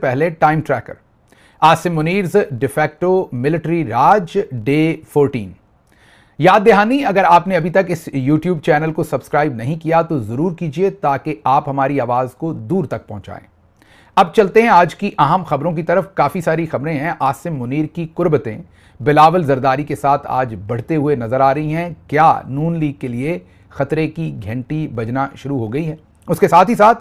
पहले time tracker, Asim Munir's de facto military raj day 14। याद दहानी, अगर आपने अभी तक इस YouTube चैनल को सब्सक्राइब नहीं किया तो जरूर कीजिए ताकि आप हमारी आवाज को दूर तक पहुंचाएं। अब चलते हैं आज की अहम खबरों की तरफ। काफी सारी खबरें हैं। आसिम मुनीर की कुर्बतें बिलावल जरदारी के साथ आज बढ़ते हुए नजर आ रही हैं। क्या नून लीग के लिए खतरे की घंटी बजना शुरू हो गई है? उसके साथ ही साथ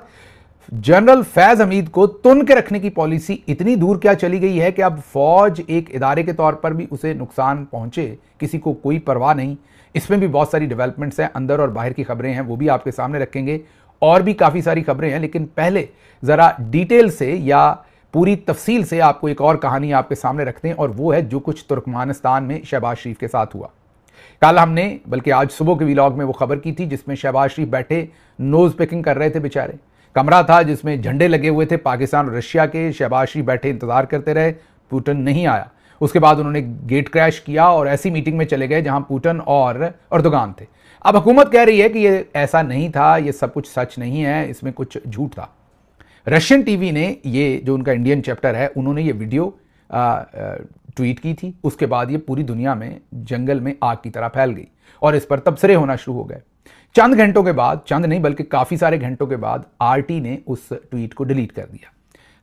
जनरल फैज हमीद को तुन के रखने की पॉलिसी इतनी दूर क्या चली गई है कि अब फौज एक इदारे के तौर पर भी उसे नुकसान पहुंचे, किसी को कोई परवाह नहीं। इसमें भी बहुत सारी डेवलपमेंट्स हैं, अंदर और बाहर की खबरें हैं, वो भी आपके सामने रखेंगे। और भी काफी सारी खबरें हैं, लेकिन पहले जरा डिटेल से या पूरी तफसील से आपको एक और कहानी आपके सामने रखते हैं, और वो है जो कुछ तुर्कमानिस्तान में शहबाज शरीफ के साथ हुआ। कल हमने, बल्कि आज सुबह के व्लॉग में वो खबर की थी जिसमें शहबाज शरीफ बैठे नोज पिकिंग कर रहे थे। बेचारे कमरा था जिसमें झंडे लगे हुए थे पाकिस्तान और रशिया के। शहबाज शरीफ बैठे इंतजार करते रहे, पुतिन नहीं आया। उसके बाद उन्होंने गेट क्रैश किया और ऐसी मीटिंग में चले गए जहां पुतिन और अर्दोगान थे। अब हुकूमत कह रही है कि ये ऐसा नहीं था, ये सब कुछ सच नहीं है, इसमें कुछ झूठ था। रशियन टीवी ने, ये जो उनका इंडियन चैप्टर है, उन्होंने ये वीडियो ट्वीट की थी। उसके बाद ये पूरी दुनिया में जंगल में आग की तरह फैल गई और इस पर तबसरे होना शुरू हो गए। चंद घंटों के बाद, चंद नहीं बल्कि काफी सारे घंटों के बाद आरटी ने उस ट्वीट को डिलीट कर दिया।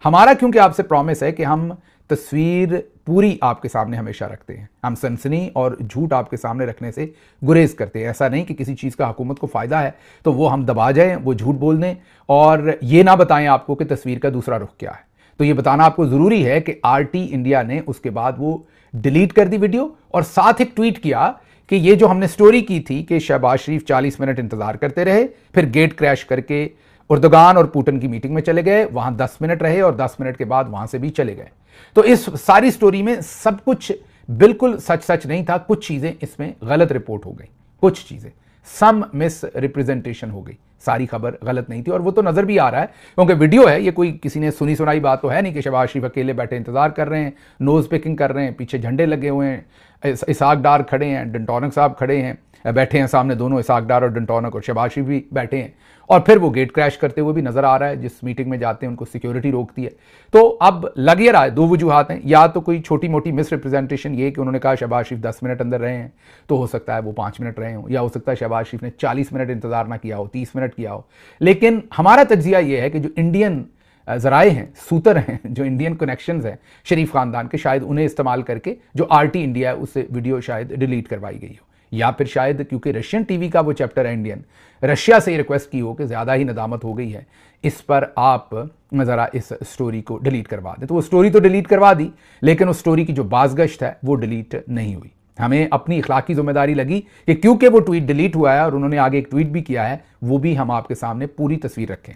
हमारा क्योंकि आपसे प्रॉमिस है कि हम तस्वीर पूरी आपके सामने हमेशा रखते हैं। हम सनसनी और झूठ आपके सामने रखने से गुरेज करते हैं। ऐसा नहीं कि किसी चीज का हुकूमत को फायदा है तो वो हम दबा जाएं, वो झूठ बोल दें और ये ना बताएं आपको कि तस्वीर का दूसरा रुख क्या है। तो ये बताना आपको जरूरी है कि आरटी इंडिया ने उसके बाद वो डिलीट कर दी वीडियो, और साथ एक ट्वीट किया कि ये जो हमने स्टोरी की थी कि शहबाज शरीफ 40 मिनट इंतजार करते रहे, फिर गेट क्रैश करके अर्दोगान और पुतिन की मीटिंग में चले गए, वहां 10 मिनट रहे और 10 मिनट के बाद वहां से भी चले गए। तो इस सारी स्टोरी में सब कुछ बिल्कुल सच सच नहीं था। कुछ चीजें इसमें गलत रिपोर्ट हो गई, कुछ चीजें सम मिस रिप्रेजेंटेशन हो गई। सारी खबर गलत नहीं थी और वो तो नजर भी आ रहा है क्योंकि वीडियो है। ये कोई किसी ने सुनी सुनाई बात तो है नहीं कि शहबाज शरीफ अकेले बैठे इंतजार कर रहे हैं, नोज पिकिंग कर रहे हैं, पीछे झंडे लगे हुए हैं, इसाक डार खड़े हैं, डंटोनक साहब खड़े हैं, बैठे हैं सामने दोनों, इसाक डार और डंटोनक, और शहबाज शरीफ भी बैठे हैं। और फिर वो गेट क्रैश करते हुए भी नजर आ रहा है। जिस मीटिंग में जाते हैं उनको सिक्योरिटी रोकती है। तो अब लग ये रहा है दो वजूहात हैं, या तो कोई छोटी मोटी मिस रिप्रेजेंटेशन ये कि उन्होंने कहा शहबाज शरीफ 10 मिनट अंदर रहे हैं, तो हो सकता है वो 5 मिनट रहे हों, या हो सकता है शहबाज शरीफ ने 40 मिनट इंतजार ना किया हो, 30 मिनट किया हो। लेकिन हमारा तज्जिया ये है कि जो इंडियन जराए हैं, सूतर हैं, जो इंडियन कनेक्शंस हैं शरीफ खानदान के, शायद उन्हें इस्तेमाल करके जो आरटी इंडिया है उससे वीडियो शायद डिलीट करवाई गई हो, या फिर शायद क्योंकि रशियन टीवी का वो चैप्टर है इंडियन, रशिया से रिक्वेस्ट की हो कि ज्यादा ही नदामत हो गई है, इस पर आप जरा इस स्टोरी को डिलीट करवा दें। तो वो स्टोरी तो डिलीट करवा दी, लेकिन उस स्टोरी की जो बाज़गश्त है वो डिलीट नहीं हुई। हमें अपनी इखलाकी जिम्मेदारी लगी कि क्योंकि वो ट्वीट डिलीट हुआ है और उन्होंने आगे एक ट्वीट भी किया है, वो भी हम आपके सामने पूरी तस्वीर रखें।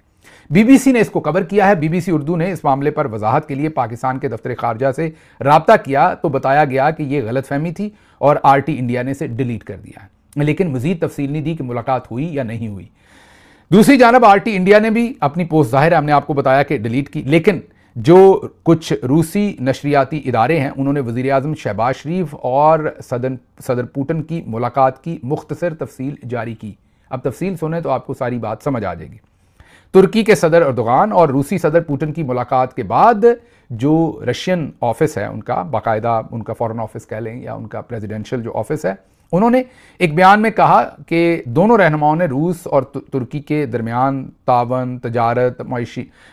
बीबीसी ने इसको कवर किया है। बीबीसी उर्दू ने इस मामले पर वजाहत के लिए पाकिस्तान के दफ्तर खारजा से राब्ता किया तो बताया गया कि यह गलतफहमी थी और आरटी इंडिया ने इसे डिलीट कर दिया है, लेकिन मजीद तफसील नहीं दी कि मुलाकात हुई या नहीं हुई। दूसरी जानब आरटी इंडिया ने भी अपनी पोस्ट, जाहिर है हमने आपको बताया कि डिलीट की, लेकिन जो कुछ रूसी नशरियाती इदारे हैं उन्होंने वज़ीर आज़म शहबाज शरीफ और सदर पुतिन की मुलाकात की मुख्तसर तफसील जारी की। अब तफसील सुने तो आपको सारी बात समझ आ जाएगी। तुर्की के सदर अर्दोगान और रूसी सदर पुतिन की मुलाकात के बाद जो रशियन ऑफिस है उनका, बाकायदा उनका फॉरेन ऑफिस कह लें या उनका प्रेसिडेंशियल जो ऑफिस है, उन्होंने एक बयान में कहा कि दोनों रहनुमाओं ने रूस और तुर्की के दरमियान तावन, तजारत,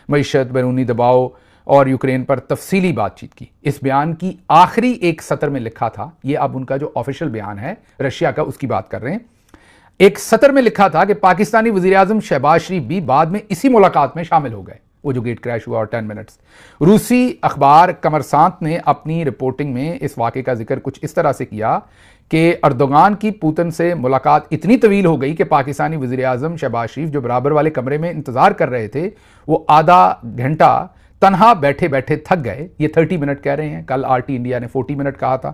मईशत, बैरूनी दबाव और यूक्रेन पर तफसीली बातचीत की। इस बयान की आखिरी एक सत्र में लिखा था, ये अब उनका जो ऑफिशियल बयान है रशिया का उसकी बात कर रहे हैं, एक सत्र में लिखा था कि पाकिस्तानी वज़ीर आज़म शहबाज शरीफ भी बाद में इसी मुलाकात में शामिल हो गए, वो जो गेट क्रैश हुआ और 10 मिनट्स। रूसी अखबार कमरसांत ने अपनी रिपोर्टिंग में इस वाक़े का जिक्र कुछ इस तरह से किया कि अर्दोगान की पुतिन से मुलाकात इतनी तवील हो गई कि पाकिस्तानी वज़ीर आज़म शहबाज शरीफ जो बराबर वाले कमरे में इंतजार कर रहे थे वो आधा घंटा तनहा बैठे बैठे थक गए। ये 30 मिनट कह रहे हैं, कल आरटी इंडिया ने 40 मिनट कहा था।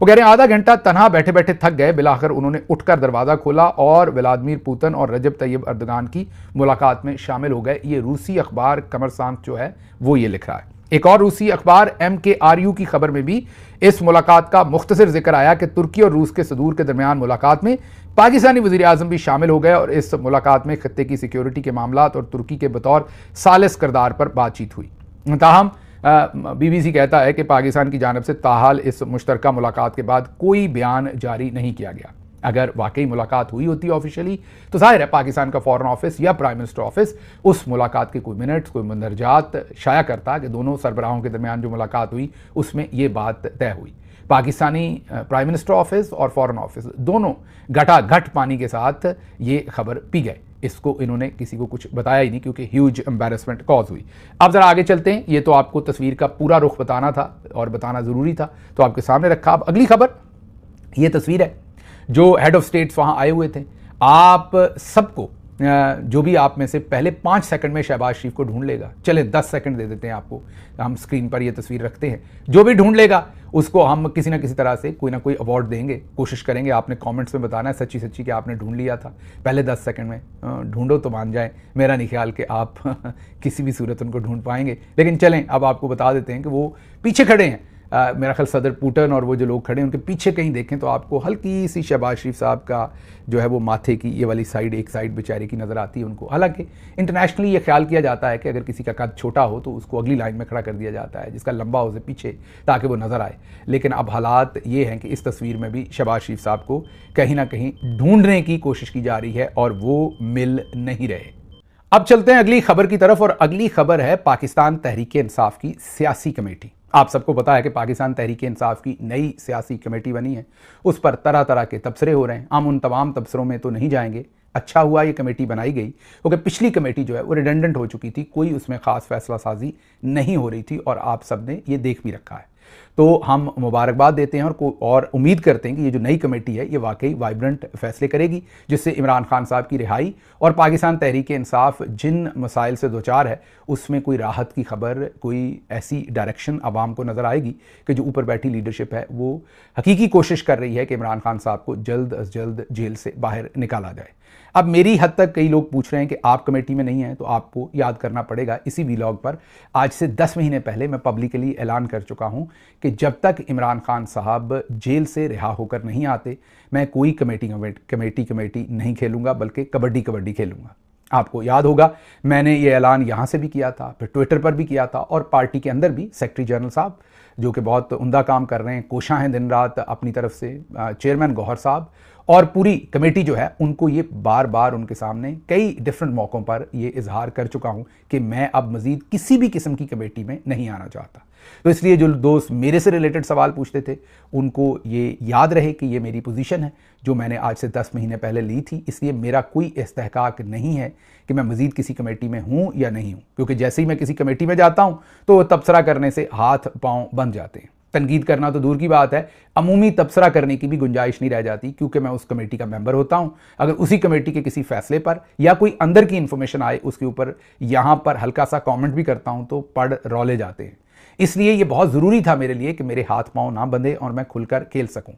वो कह रहे हैं आधा घंटा तनहा बैठे बैठे थक गए। बिलाखिर उन्होंने उठकर दरवाजा खोला और व्लादिमीर पुतिन और रजब तैयब अर्दोगान की मुलाकात में शामिल हो गए। ये रूसी अखबार कमरसांत जो है वो ये लिख रहा है। एक और रूसी अखबार MKRU की खबर में भी इस मुलाकात का मुख्तसर जिक्र आया कि तुर्की और रूस के सदूर के दरमियान मुलाकात में पाकिस्तानी वज़ीर आज़म भी शामिल हो गए और इस मुलाकात में खत्ते की सिक्योरिटी के मामलात और तुर्की के बतौर सालिस किरदार पर बातचीत हुई। ताहम BBC कहता है कि पाकिस्तान की जानिब से ताहाल इस मुश्तरका मुलाकात के बाद कोई बयान जारी नहीं किया गया। अगर वाकई मुलाकात हुई होती ऑफिशियली तो जाहिर है पाकिस्तान का फॉरेन ऑफिस या प्राइम मिनिस्टर ऑफिस उस मुलाकात के कोई मिनट्स, कोई मंदरजात शाया करता कि दोनों सरबराहों के दरमियान जो मुलाकात हुई उसमें ये बात तय हुई। पाकिस्तानी प्राइम मिनिस्टर ऑफिस और फॉरेन ऑफिस दोनों घटाघट पानी के साथ ये खबर पी गए। इसको इन्होंने किसी को कुछ बताया ही नहीं क्योंकि ह्यूज एम्बैरेसमेंट कॉज हुई। अब ज़रा आगे चलते हैं। ये तो आपको तस्वीर का पूरा रुख बताना था और बताना ज़रूरी था तो आपके सामने रखा। अब अगली खबर, ये तस्वीर है जो हेड ऑफ स्टेट्स वहाँ आए हुए थे। आप सबको जो भी आप में से पहले 5 सेकंड में शहबाज शरीफ को ढूंढ लेगा, चले 10 सेकंड दे देते हैं आपको, हम स्क्रीन पर ये तस्वीर रखते हैं, जो भी ढूंढ लेगा उसको हम किसी ना किसी तरह से कोई ना कोई अवार्ड देंगे। कोशिश करेंगे, आपने कमेंट्स में बताना है सच्ची सच्ची कि आपने ढूंढ लिया था पहले 10 सेकंड में। ढूंढो तो मान जाए, मेरा नहीं ख्याल कि आप किसी भी सूरत उनको ढूंढ पाएंगे, लेकिन चलें अब आपको बता देते हैं कि वो पीछे खड़े हैं। मेरा ख्याल सदर पुतिन और वो जो लोग खड़े हैं उनके पीछे कहीं देखें तो आपको हल्की सी शहबाज शरीफ साहब का जो है वो माथे की ये वाली साइड, एक साइड बेचारे की नज़र आती है उनको। हालांकि इंटरनेशनली ये ख्याल किया जाता है कि अगर किसी का कद छोटा हो तो उसको अगली लाइन में खड़ा कर दिया जाता है, जिसका लंबा हो उसे पीछे, ताकि वो नज़र आए। लेकिन अब हालात ये हैं कि इस तस्वीर में भी शहबाज शरीफ साहब को कहीं ना कहीं ढूंढने की कोशिश की जा रही है और वो मिल नहीं रहे। अब चलते हैं अगली खबर की तरफ और अगली खबर है पाकिस्तान तहरीक इंसाफ की सियासी कमेटी। आप सबको पता है कि पाकिस्तान तहरीक इंसाफ की नई सियासी कमेटी बनी है, उस पर तरह तरह के तबसरे हो रहे हैं। हम उन तमाम तबसरों में तो नहीं जाएंगे। अच्छा हुआ ये कमेटी बनाई गई क्योंकि पिछली कमेटी जो है वो रिडंडेंट हो चुकी थी, कोई उसमें ख़ास फैसला साजी नहीं हो रही थी और आप सब ने ये देख भी रखा है। तो हम मुबारकबाद देते हैं और उम्मीद करते हैं कि ये जो नई कमेटी है ये वाकई वाइब्रेंट फैसले करेगी, जिससे इमरान खान साहब की रिहाई और पाकिस्तान तहरीक इंसाफ जिन मसाइल से दो चार है उसमें कोई राहत की खबर, कोई ऐसी डायरेक्शन आवाम को नज़र आएगी कि जो ऊपर बैठी लीडरशिप है वो हकीकी कोशिश कर रही है कि इमरान खान साहब को जल्द अज जल्द जेल से बाहर निकाला जाए। अब मेरी हद तक कई लोग पूछ रहे हैं कि आप कमेटी में नहीं हैं, तो आपको याद करना पड़ेगा इसी व्लॉग पर आज से 10 महीने पहले मैं पब्लिकली ऐलान कर चुका हूं कि जब तक इमरान खान साहब जेल से रिहा होकर नहीं आते मैं कोई कमेटी नहीं खेलूंगा, बल्कि कबड्डी खेलूंगा। आपको याद होगा मैंने ये ऐलान यहाँ से भी किया था, फिर ट्विटर पर भी किया था और पार्टी के अंदर भी सेक्रेटरी जनरल साहब जो कि बहुत उम्दा काम कर रहे हैं, कोशां हैं दिन रात अपनी तरफ से, चेयरमैन गौहर साहब और पूरी कमेटी जो है उनको ये बार बार उनके सामने कई डिफरेंट मौक़ों पर ये इजहार कर चुका हूँ कि मैं अब मज़ीद किसी भी किस्म की कमेटी में नहीं आना चाहता। तो इसलिए जो दोस्त मेरे से रिलेटेड सवाल पूछते थे उनको ये याद रहे कि ये मेरी पोजीशन है जो मैंने आज से 10 महीने पहले ली थी। इसलिए मेरा कोई इस्तेहकाक नहीं है कि मैं मज़ीद किसी कमेटी में हूँ या नहीं हूँ, क्योंकि जैसे ही मैं किसी कमेटी में जाता हूँ तो तबसरा करने से हाथ पाँव बंध जाते हैं। तनकीद करना तो दूर की बात है, अमूमी तबसरा करने की भी गुंजाइश नहीं रह जाती, क्योंकि मैं उस कमेटी का मेंबर होता हूं। अगर उसी कमेटी के किसी फैसले पर या कोई अंदर की इंफॉर्मेशन आए उसके ऊपर यहां पर हल्का सा कमेंट भी करता हूं तो पढ़ रौले जाते हैं। इसलिए ये बहुत ज़रूरी था मेरे लिए कि मेरे हाथ पाँव ना बंधे और मैं खुलकर खेल सकूँ।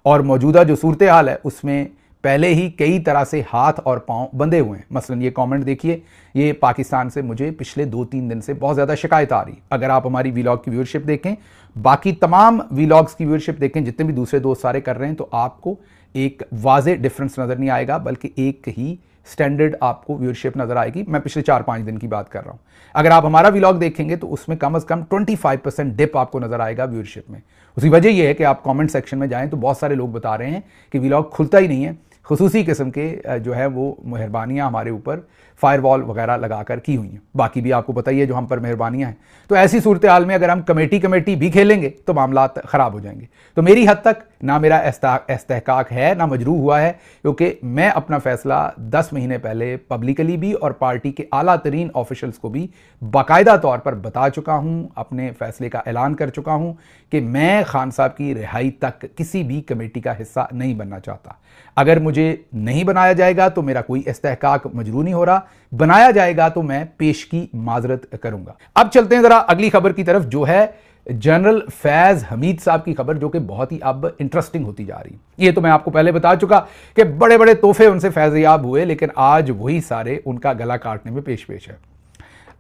और मौजूदा जो सूरत हाल है उसमें पहले ही कई तरह से हाथ और पांव बंधे हुए हैं। मसलन ये कमेंट देखिए, ये पाकिस्तान से मुझे पिछले 2-3 दिन से बहुत ज़्यादा शिकायत आ रही। अगर आप हमारी व्लॉग की व्यूअरशिप देखें, बाकी तमाम व्लॉग्स की व्यूअरशिप देखें जितने भी दूसरे दोस्त सारे कर रहे हैं, तो आपको एक वाज़े डिफरेंस नज़र नहीं आएगा, बल्कि एक ही स्टैंडर्ड आपको व्यूअरशिप नज़र आएगी। मैं पिछले 4-5 दिन की बात कर रहा हूँ। अगर आप हमारा व्लॉग देखेंगे तो उसमें कम से कम 25% डिप आपको नज़र आएगा व्यूअरशिप में। उसकी वजह यह है कि आप कमेंट सेक्शन में जाएं तो बहुत सारे लोग बता रहे हैं कि व्लॉग खुलता ही नहीं है। खुसूसी किस्म के जो है वो मेहरबानियाँ हमारे ऊपर फायरवॉल वगैरह लगाकर की हुई हैं। बाकी भी आपको पता ही है जो हम पर मेहरबानियाँ हैं। तो ऐसी सूरत हाल में अगर हम कमेटी भी खेलेंगे तो मामलात ख़राब हो जाएंगे। तो मेरी हद तक ना मेरा इस्तेहकाक है ना मजरू हुआ है, क्योंकि मैं अपना फ़ैसला 10 महीने पहले पब्लिकली भी और पार्टी के आला तरीन ऑफिशल्स को भी बाकायदा तौर पर बता चुका हूँ, अपने फ़ैसले का ऐलान कर चुका हूँ कि मैं खान साहब की रिहाई तक किसी भी कमेटी का हिस्सा नहीं बनना चाहता। अगर मुझे नहीं बनाया जाएगा तो मेरा कोई इस्तेहकाक मजरू नहीं हो रहा, बनाया जाएगा तो मैं पेश की माजरत करूंगा। अब चलते हैं जरा अगली खबर की तरफ, जो है जनरल फैज हमीद साहब की खबर, जो कि बहुत ही अब इंटरेस्टिंग होती जा रही है। ये तो मैं आपको पहले बता चुका कि बड़े बड़े तोहफे उनसे फैज़याब हुए, लेकिन आज वही सारे उनका गला काटने में पेश है।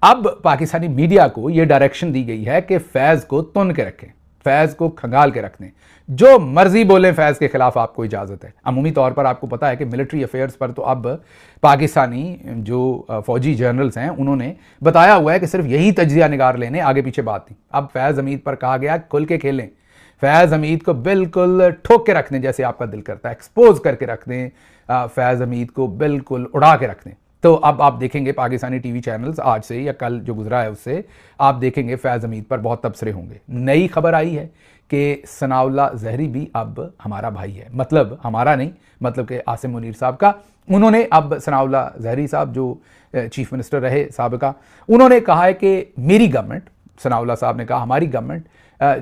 अब पाकिस्तानी मीडिया को यह डायरेक्शन दी गई है कि फैज को तुन के रखें। फैज़ को खंगाल के रख दें, जो मर्जी बोलें फैज़ के खिलाफ आपको इजाज़त है। अमूमी तौर पर आपको पता है कि मिलिट्री अफेयर्स पर तो अब पाकिस्तानी जो फौजी जर्नल्स हैं उन्होंने बताया हुआ है कि सिर्फ यही तज्जिया निगार लेने, आगे पीछे बात नहीं। अब फैज़ हमीद पर कहा गया खुल के खेलें, फैज़ हमीद को बिल्कुल ठोक के रख दें जैसे आपका दिल करता है, एक्सपोज करके रख दें, फैज़ हमीद को बिल्कुल उड़ा के रख दें। तो अब आप देखेंगे पाकिस्तानी टीवी चैनल्स आज से या कल जो गुजरा है उससे आप देखेंगे फैज़ हमीद पर बहुत तबसरे होंगे। नई खबर आई है कि सनाउल्लाह ज़हरी भी अब हमारा भाई है, मतलब हमारा नहीं, मतलब कि आसिम मुनीर साहब का। उन्होंने अब सनाउल्लाह ज़हरी साहब जो चीफ मिनिस्टर रहे साबिका, उन्होंने कहा है कि मेरी गवर्नमेंट, सनाउल्लाह साहब ने कहा हमारी गवर्नमेंट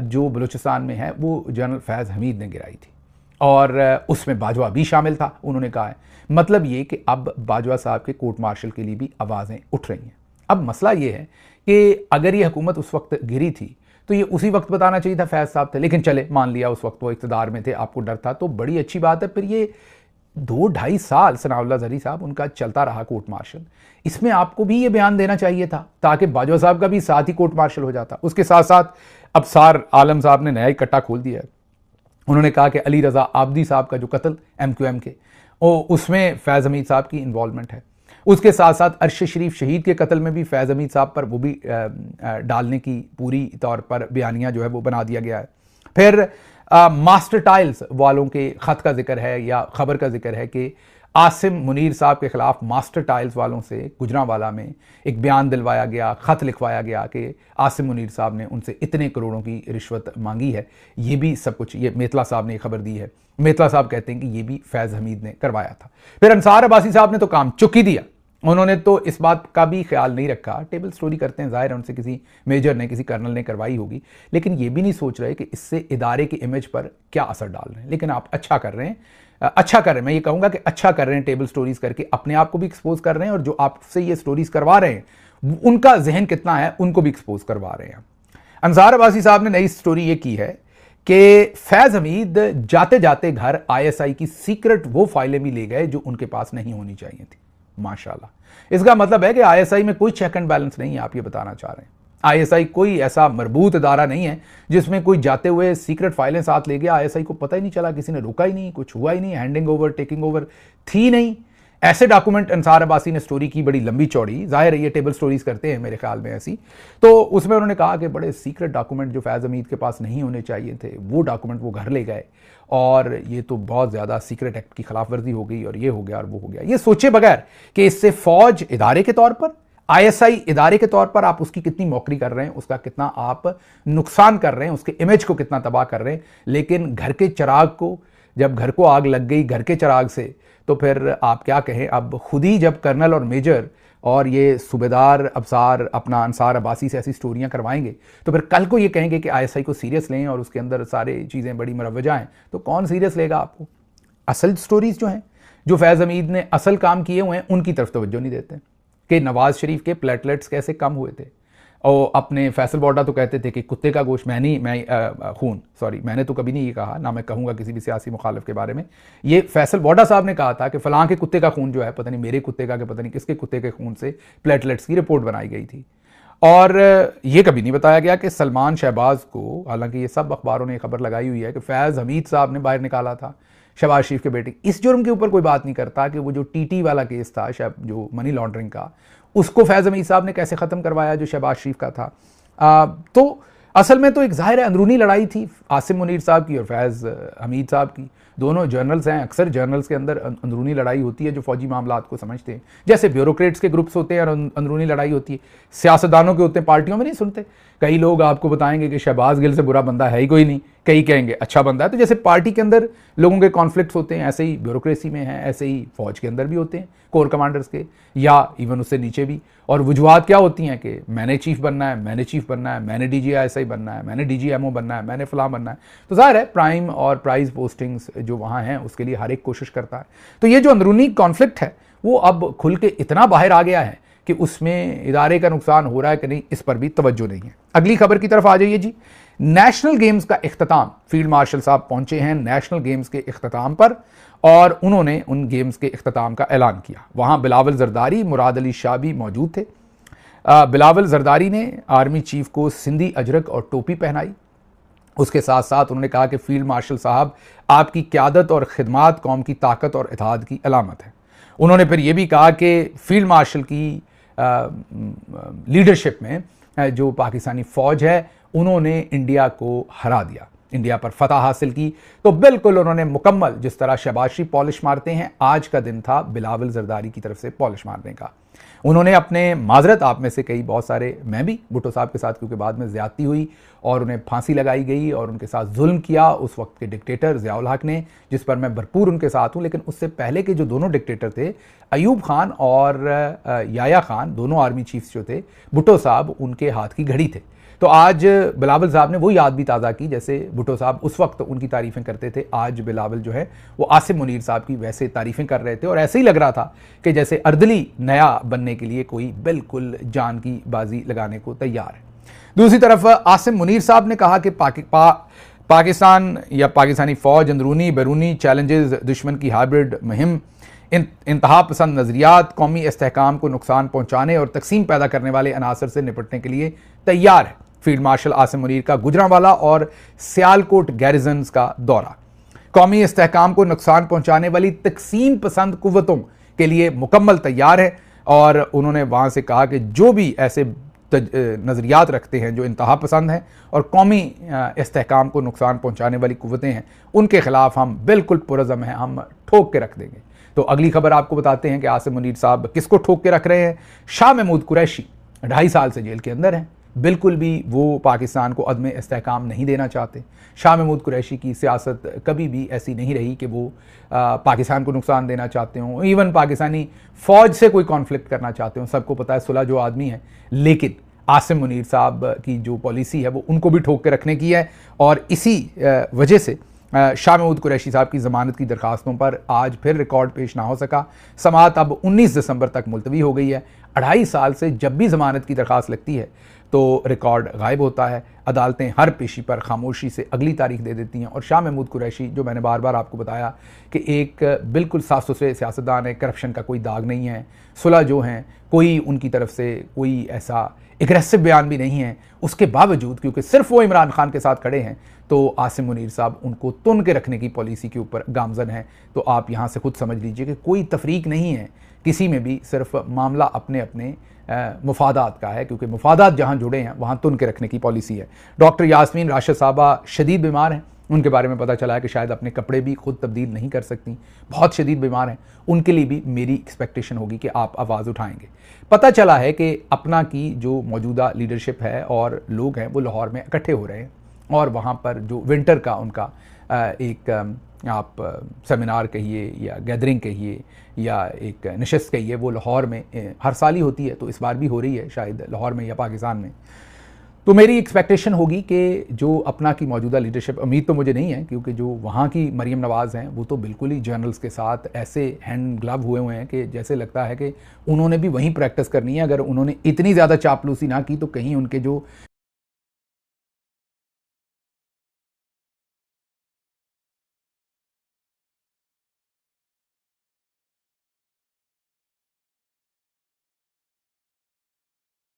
जो बलूचिस्तान में है वो जनरल फैज़ हमीद ने गिराई थी और उसमें बाजवा भी शामिल था, उन्होंने कहा है। मतलब ये कि अब बाजवा साहब के कोर्ट मार्शल के लिए भी आवाज़ें उठ रही हैं। अब मसला ये है कि अगर ये हुकूमत उस वक्त गिरी थी तो ये उसी वक्त बताना चाहिए था फैज़ साहब थे, लेकिन चले मान लिया उस वक्त वो इक़्तिदार में थे, आपको डर था, तो बड़ी अच्छी बात है। फिर ये 2-2.5 साल सनाउल्लाह ज़हरी साहब उनका चलता रहा कोर्ट मार्शल, इसमें आपको भी ये बयान देना चाहिए था ताकि बाजवा साहब का भी साथ ही कोर्ट मार्शल हो जाता। उसके साथ साथ अबसार आलम साहब ने नया इकट्ठा खोल दिया है। उन्होंने कहा कि अली रज़ा आबदी साहब का जो कत्ल MQM के उसमें फैज़ हमीद साहब की इन्वॉल्वमेंट है। उसके साथ साथ अरशद शरीफ शहीद के कत्ल में भी फैज़ हमीद साहब पर वो भी डालने की पूरी तौर पर बयानिया जो है वो बना दिया गया है। फिर मास्टर टाइल्स वालों के ख़त का जिक्र है या ख़बर का जिक्र है कि आसिम मुनीर साहब के खिलाफ मास्टर टाइल्स वालों से गुजरांवाला में एक बयान दिलवाया गया, ख़त लिखवाया गया कि आसिम मुनीर साहब ने उनसे इतने करोड़ों की रिश्वत मांगी है। ये भी सब कुछ ये मेतला साहब ने खबर दी है। मेतला साहब कहते हैं कि ये भी फैज़ हमीद ने करवाया था। फिर अंसार अब्बासी साहब ने तो काम चुक ही दिया, उन्होंने तो इस बात का भी ख्याल नहीं रखा, टेबल स्टोरी करते हैं, जाहिर है उनसे किसी मेजर ने किसी कर्नल ने करवाई होगी, लेकिन ये भी नहीं सोच रहे कि इससे इदारे की इमेज पर क्या असर डाल रहे हैं। लेकिन आप अच्छा कर रहे हैं, अच्छा कर रहे हैं, मैं ये कहूँगा कि अच्छा कर रहे हैं, टेबल स्टोरीज करके अपने आप को भी एक्सपोज कर रहे हैं और जो आपसे ये स्टोरीज करवा रहे हैं उनका जहन कितना है उनको भी एक्सपोज करवा रहे हैं। अंसार अब्बासी साहब ने नई स्टोरी ये की है कि फैज़ हमीद जाते जाते घर ISI की सीक्रेट वो फाइलें भी ले गए जो उनके पास नहीं होनी चाहिए थी। माशाल्लाह, इसका मतलब है कि ISI में कोई चेक एंड बैलेंस नहीं है, आप ये बताना चाह रहे हैं। ISI कोई ऐसा मरबूत इदारा नहीं है जिसमें कोई जाते हुए सीक्रेट फाइलें साथ ले गया, ISI को पता ही नहीं चला, किसी ने रोका ही नहीं, कुछ हुआ ही नहीं, हैंडिंग ओवर टेकिंग ओवर थी नहीं। ऐसे डॉक्यूमेंट अंसार अब्बासी ने स्टोरी की बड़ी लंबी चौड़ी, जाहिर है ये टेबल स्टोरीज करते हैं मेरे ख्याल में ऐसी, तो उसमें उन्होंने कहा कि बड़े सीक्रेट डॉक्यूमेंट जो फैज़ हमीद के पास नहीं होने चाहिए थे वो डॉक्यूमेंट वो घर ले गए और ये तो बहुत ज़्यादा सीक्रेट एक्ट की खिलाफ वर्जी हो गई और ये हो गया और वो हो गया। ये सोचे बगैर कि इससे फौज इदारे के तौर पर, ISI इदारे के तौर पर आप उसकी कितनी मौकरी कर रहे हैं, उसका कितना आप नुकसान कर रहे हैं, उसके इमेज को कितना तबाह कर रहे हैं। लेकिन घर के चिराग को, जब घर को आग लग गई घर के चिराग से, तो फिर आप क्या कहें। अब खुद ही जब कर्नल और मेजर और ये सूबेदार अबसार अपना अंसार अब्बासी से ऐसी स्टोरियां करवाएंगे तो फिर कल को ये कहेंगे कि ISI को सीरियस लें और उसके अंदर सारे चीज़ें बड़ी मुरवजा हैं, तो कौन सीरियस लेगा आपको। असल स्टोरीज जो हैं, जो फैज़ हमीद ने असल काम किए हुए हैं, उनकी तरफ तवज्जो नहीं देते कि नवाज शरीफ के प्लेटलेट्स कैसे कम हुए थे। और अपने फैसल बॉडा तो कहते थे कि कुत्ते का गोश्त मैंने तो कभी नहीं ये कहा, ना मैं कहूँगा किसी भी सियासी मुखालिफ के बारे में। ये फैसल बॉडा साहब ने कहा था कि फलां के कुत्ते का खून जो है, पता नहीं मेरे कुत्ते का कि पता नहीं किसके कुत्ते के खून से प्लेटलेट्स की रिपोर्ट बनाई गई थी। और ये कभी नहीं बताया गया कि सलमान शहबाज को, हालांकि ये सब अखबारों ने खबर लगाई हुई है कि फैज़ हमीद साहब ने बाहर निकाला था शहबाज शरीफ के बेटे। इस जुर्म के ऊपर कोई बात नहीं करता कि वो जो TT वाला केस था, जो मनी लॉन्ड्रिंग का, उसको फैज़ हमीद साहब ने कैसे ख़त्म करवाया जो शहबाज शरीफ का था। तो असल में तो एक ज़ाहिर है अंदरूनी लड़ाई थी आसिम मुनीर साहब की और फैज़ हमीद साहब की। दोनों जर्नल्स हैं, अक्सर जर्नल्स के अंदर अंदरूनी लड़ाई होती है जो फौजी मामलात को समझते हैं। जैसे ब्यूरोक्रेट्स के ग्रुप्स होते हैं और अंदरूनी लड़ाई होती है, सियासतदानों के होते हैं, पार्टियों में नहीं सुनते। कई लोग आपको बताएंगे कि शहबाज गिल से बुरा बंदा है ही कोई नहीं, कई कहेंगे अच्छा बंदा है। तो जैसे पार्टी के अंदर लोगों के कॉन्फ्लिक्ट्स होते हैं, ऐसे ही ब्यूरोक्रेसी में है, ऐसे ही फौज के अंदर भी होते हैं, कोर कमांडर्स के या इवन उससे नीचे भी। और वजूहात क्या होती हैं कि मैंने चीफ बनना है, मैंने चीफ बनना है, मैंने DGI बनना है, मैंने DGMO बनना है, मैंने फलां बनना है। तो जाहिर है प्राइम और प्राइज पोस्टिंग्स जो वहाँ हैं उसके लिए हर एक कोशिश करता है। तो ये जो अंदरूनी कॉन्फ्लिक्ट है वो अब खुल के इतना बाहर आ गया है कि उसमें इदारे का नुकसान हो रहा है कि नहीं, इस पर भी तवज्जो नहीं है। अगली खबर की तरफ आ जाइए जी। नेशनल गेम्स का इख्तिताम, फील्ड मार्शल साहब पहुंचे हैं नेशनल गेम्स के इख्तिताम पर और उन्होंने उन गेम्स के इख्तिताम का ऐलान किया। वहाँ बिलावल जरदारी, मुराद अली शाह भी मौजूद थे। बिलावल जरदारी ने आर्मी चीफ को सिंधी अजरक और टोपी पहनाई उसके साथ साथ उन्होंने कहा कि फील्ड मार्शल साहब, आपकी क़यादत और खिदमात कौम की ताकत और इत्तेहाद की अलामत है। उन्होंने फिर यह भी कहा कि फील्ड मार्शल की लीडरशिप में जो पाकिस्तानी फ़ौज है उन्होंने इंडिया को हरा दिया, इंडिया पर फतह हासिल की। तो बिल्कुल उन्होंने मुकम्मल, जिस तरह शहबाज शरीफ पॉलिश मारते हैं, आज का दिन था बिलावल जरदारी की तरफ से पॉलिश मारने का। उन्होंने अपने माजरत, आप में से कई बहुत सारे, मैं भी भुट्टो साहब के साथ, क्योंकि बाद में ज़्यादती हुई और उन्हें फांसी लगाई गई और उनके साथ जुल्म किया उस वक्त के डिक्टेटर ज़ियाउल हक ने, जिस पर मैं भरपूर उनके साथ हूँ। लेकिन उससे पहले के जो दोनों डिक्टेटर थे, अयूब खान और याया खान, दोनों आर्मी चीफ्स जो थे, भुट्टो साहब उनके हाथ की घड़ी थे। तो आज बिलावल साहब ने वो याद भी ताज़ा की, जैसे भुट्टो साहब उस वक्त उनकी तारीफ़ें करते थे, आज बिलावल जो है वो आसिम मुनीर साहब की वैसे तारीफ़ें कर रहे थे। और ऐसे ही लग रहा था कि जैसे अर्दली नया बनने के लिए कोई बिल्कुल जान की बाजी लगाने को तैयार है। दूसरी तरफ आसिम मुनीर साहब ने कहा कि पाकिस्तान या पाकिस्तानी फ़ौज अंदरूनी बैरूनी चैलेंजेस, दुश्मन की हाइब्रिड मुहिम, इंतहा पसंद नज़रियात, कौमी इस्तेहकाम को नुकसान पहुँचाने और तकसीम पैदा करने वाले अनासर से निपटने के लिए तैयार है। फील्ड मार्शल आसिम मुनीर का गुजरांवाला और सियालकोट गैरिजन्स का दौरा। कौमी इस्तेहकाम को नुकसान पहुँचाने वाली तकसीम पसंद कुव्वतों के लिए मुकम्मल तैयार है। और उन्होंने वहाँ से कहा कि जो भी ऐसे नज़रियात रखते हैं जो इंतहा पसंद हैं और कौमी इस्तेहकाम को नुकसान पहुँचाने वाली कुव्वतें हैं, उनके ख़िलाफ़ हम बिल्कुल पुरज़म हैं, हम ठोक के रख देंगे। तो अगली खबर आपको बताते हैं कि आसिम मुनीर साहब किसको ठोक के रख रहे हैं। शाह महमूद कुरैशी 2.5 साल से जेल के अंदर हैं। बिल्कुल भी वो पाकिस्तान को अदम इस्तेहकाम नहीं देना चाहते। शाह महमूद कुरैशी की सियासत कभी भी ऐसी नहीं रही कि वो पाकिस्तान को नुकसान देना चाहते हों, इवन पाकिस्तानी फ़ौज से कोई कॉन्फ्लिक्ट करना चाहते हों। सबको पता है सुलह जो आदमी है। लेकिन आसिम मुनीर साहब की जो पॉलिसी है वो उनको भी ठोक के रखने की है। और इसी वजह से शाह महमूद कुरैशी साहब की ज़मानत की दरखास्तों पर आज फिर रिकॉर्ड पेश ना हो सका। समाअत अब 19 दिसंबर तक मुलतवी हो गई है। 2.5 साल से जब भी ज़मानत की दरखास्त लगती है तो रिकॉर्ड गायब होता है। अदालतें हर पेशी पर खामोशी से अगली तारीख दे देती हैं। और शाह महमूद कुरैशी, जो मैंने बार बार आपको बताया कि एक बिल्कुल साफ सुथरे सियासतदान है, करप्शन का कोई दाग नहीं है, सुलह जो हैं कोई उनकी तरफ से कोई ऐसा एग्रेसिव बयान भी नहीं है, उसके बावजूद क्योंकि सिर्फ वो इमरान खान के साथ खड़े हैं तो आसिम मुनीर साहब उनको तुन के रखने की पॉलिसी के ऊपर गामजन है। तो आप यहाँ से खुद समझ लीजिए कि कोई तफरीक नहीं है किसी में भी, सिर्फ मामला अपने अपने मुफादात का है, क्योंकि मुफादात जहाँ जुड़े हैं वहाँ तुन के रखने की पॉलिसी है। डॉक्टर यास्मीन राशिद साहबा शदीद बीमार हैं। उनके बारे में पता चला है कि शायद अपने कपड़े भी खुद तब्दील नहीं कर सकती, बहुत शदीद बीमार हैं। उनके लिए भी मेरी एक्सपेक्टेशन होगी कि आप आवाज़ उठाएंगे। पता चला है कि अपना की जो मौजूदा लीडरशिप है और लोग हैं वो लाहौर में इकट्ठे हो रहे हैं और वहाँ पर जो विंटर का उनका एक आप सेमिनार कहिए या गैदरिंग कहिए या एक नशस्त कहिए, वो लाहौर में हर साल ही होती है। तो इस बार भी हो रही है शायद लाहौर में या पाकिस्तान में। तो मेरी एक्सपेक्टेशन होगी कि जो अपना की मौजूदा लीडरशिप, उम्मीद तो मुझे नहीं है क्योंकि जो वहाँ की मरीम नवाज़ हैं वो तो बिल्कुल ही जनरल्स के साथ ऐसे हैंड ग्लव हुए हैं कि जैसे लगता है कि उन्होंने भी वहीं प्रैक्टिस करनी है। अगर उन्होंने इतनी ज़्यादा चापलूसी ना की तो कहीं उनके जो